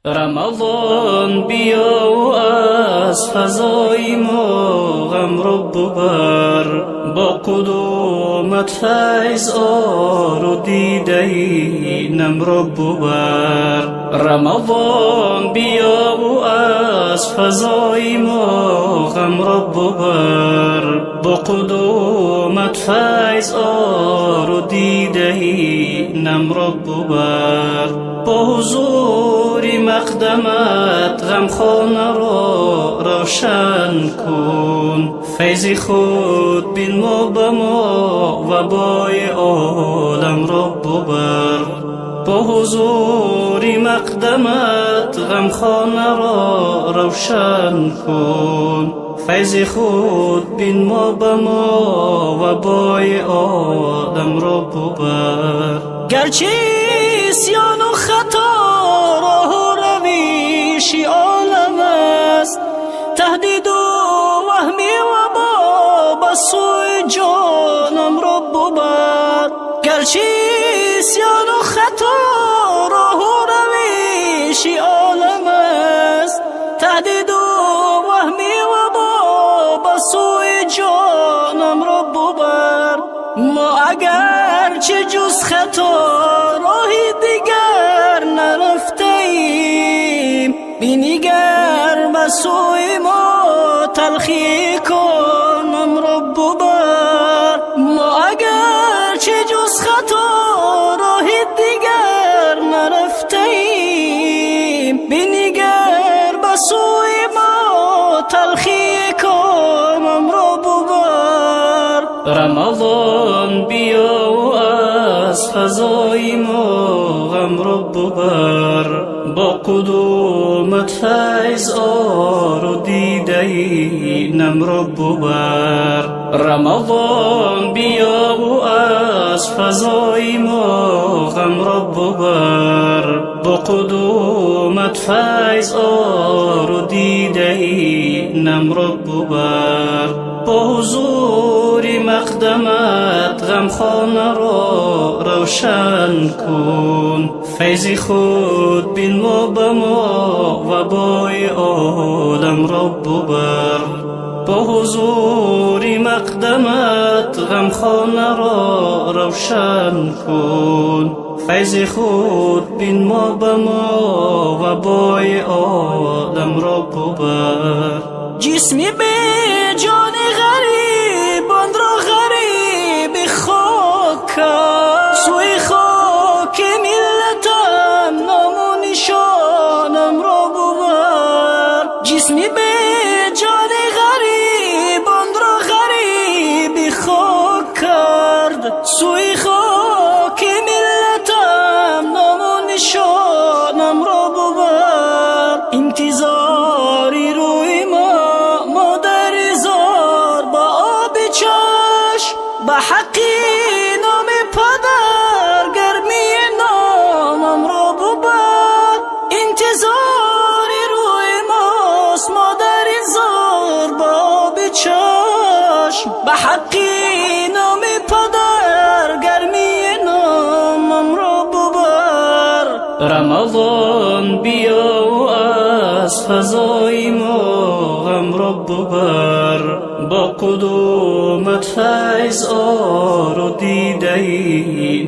رمضان بیا و از فضای ما غم رو ببر، با قدومت فیض آر و دیده نم رو ببر. رمضان بیا و از فضای ما غم رو ببر، با قدومت فیض آر و دیده نم رو ببر. با حضور مقدمت غمخانه را روشن کن، فیض خود بین ما به ما و بای عالم را ببر. با حضور مقدمت غمخانه را روشن کن، فیض خود بین ما به ما و بای عالم را ببر. گرچه عصیان و خطا راه و رویش عالم است، تهدید و وهمی و با سوی جانم را ببر. گرچه عصیان و خطا راه و رویش عالم است، تهدید و وهمی و با سوی جانم را ببر. ما اگر چه جز خطا راهی دیگر نرفتیم، بینیگر به سوی ما تلخی کنم را ببر. ما اگر چه جز خطا راهی دیگر نرفتیم، بینیگر به سوی ما تلخی کنم را ببر. رمضان بیا و از فضای ما غم رو ببر، با قدومت فیض آر و دیده نم رو ببر. رمضان بیا و از فضای ما غم رو ببر، با قدومت فیض آر و دیده نم رو ببر. با حضور مقدمت غمخانه را روشن کن، فیض خود بین ما به ما و بای عالم را ببر. با حضور مقدمت غمخانه را روشن کن، فیض خود بین ما به ما و بای عالم را ببر. جسمی به جان غریب آن را غریب خاک کرد، سوی خاک ملتم نام و نشانم را ببر. جسمی به جان غریب آن را غریب خاک کرد، سوی خاک ملتم نام و نشانم را ببر. انتظاری روی به حقی نام پدر گرمی نامم را ببر. انتظاری روی ماست مادر زار با آب چشم، به حقی نام پدر گرمی نامم را ببر. رمضان بیا و از فضای ما غم را ببر، با قدومت فیض آر و دیده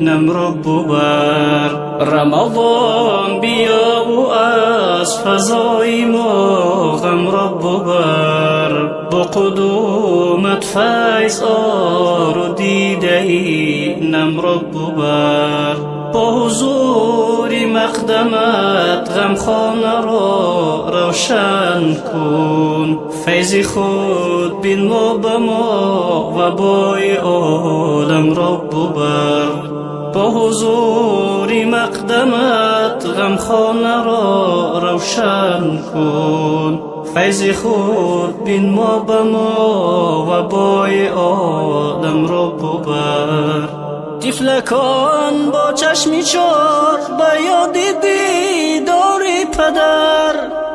نم را ببر. رمضان بیا و از فضای ما غم را ببر، با قدومت فیض آر و دیده نم را ببر. با حضور مقدمت غمخانه را روشن کن، فیض خود بین ما به ما و بای عالم را ببر. با حضور مقدمت غمخانه را روشن کن، فیض خود بین ما به ما و بای عالم را ببر. طفلکان با چشمی چار به یاد دیدار پدر،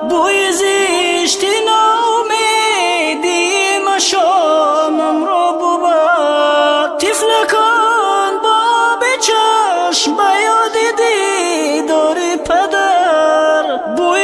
بوی زشتی ناامیدی مشامم را ببر. طفلکان با به چشم به یاد دیدار پدر، بوی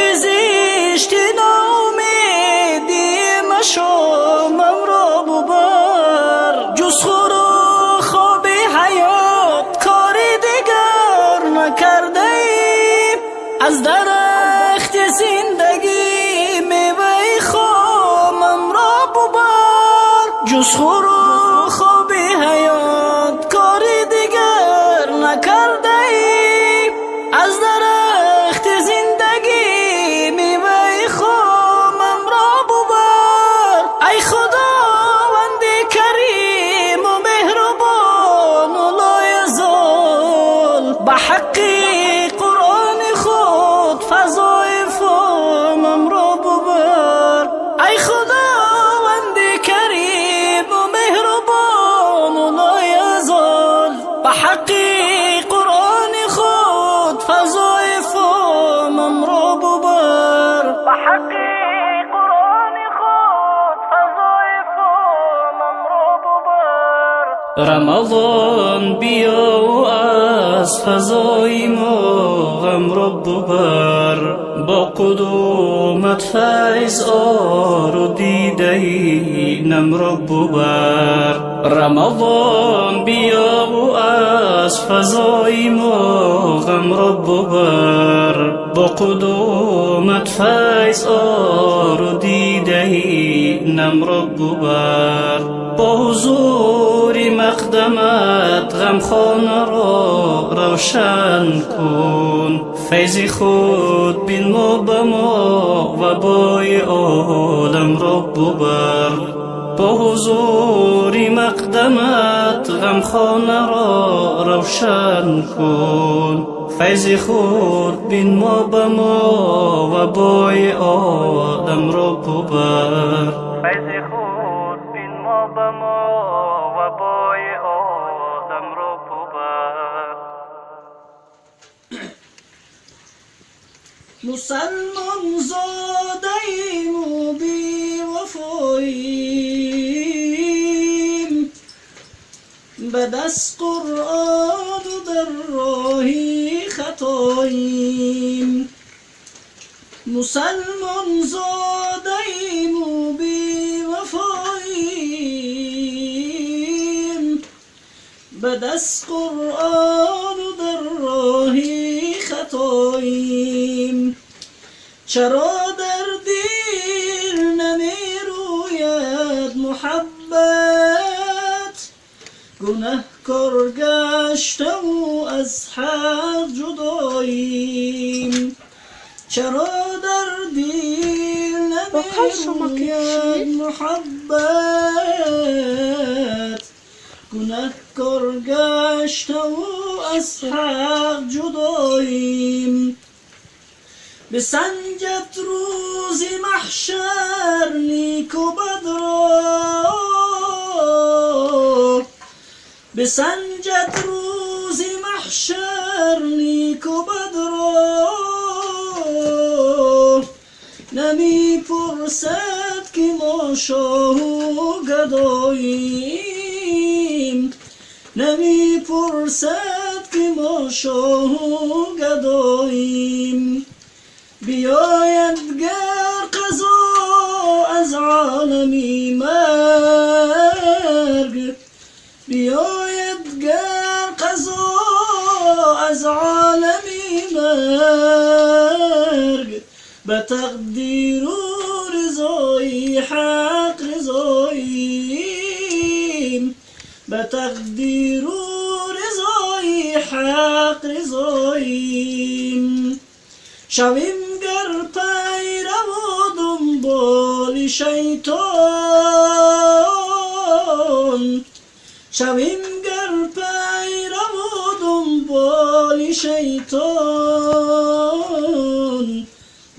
از درخت زندگی میوه خامم را ببر، جز خور و خواب حیات کاری دیگر نکرده ای. از درخت زندگی میوه خامم را ببر، ای خداوند کریم و مهربان و لایزال، به حق قرآن خود فضای فامم را ببر. ای خداوند کریم و مهربان و لایزال، به حق قرآن خود فضای فامم را ببر. به حق قرآن خود فضای فامم را ببر. رمضان بیا و از فضای ما غم را ببر، با قدومت فیض آر و دیده نم را ببر. رمضان بیا و از فضای ما غم را ببر، با قدومت فیض آر و دیده نم را ببر. با حضور مقدمت غمخانه را روشن کن، فیض خود بنما به ما و بای عالم را ببر. با حضور مقدمت غمخانه را روشن کن، فیض خود بنما به ما و بای عالم را ببر. فیض خود بنما به ما و بای عالم را ببر. مسلمان زاده‌ایم و بی وفاییم، به دست قرآن و در راهی خطاییم. مسلمان زاده‌ایم و بی وفاییم، به دست قرآن و در راهی خطاییم. چرا در دل نمی روید محبت، گنهکار گشته و از حق جداییم. چرا در دل نمی روید محبت، گنهکار گشته و از حق جداییم. بسنجد روز محشر نیک و بد را، بسنجد روز محشر نیک و بد را. نمی پرسد که ما شاه و گداییم، نمی پرسد که ما شاه و گداییم. بیاید گر قضا از عالمی مرگ، بیاید گر قضا از عالمی مرگ، به تقدیر و رضای حق رضاییم، به تقدیر و رضای حق رضاییم. شویم گر پیرو و دنبال شیطان، شویم گر پیرو و دنبال شیطان.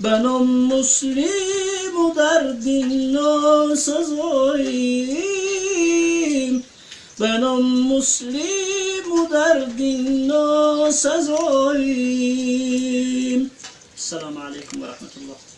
به نام مسلم و در دین ناسزاییم، به نام مسلم و در دین ناسزاییم. السلام علیکم و رحمت الله.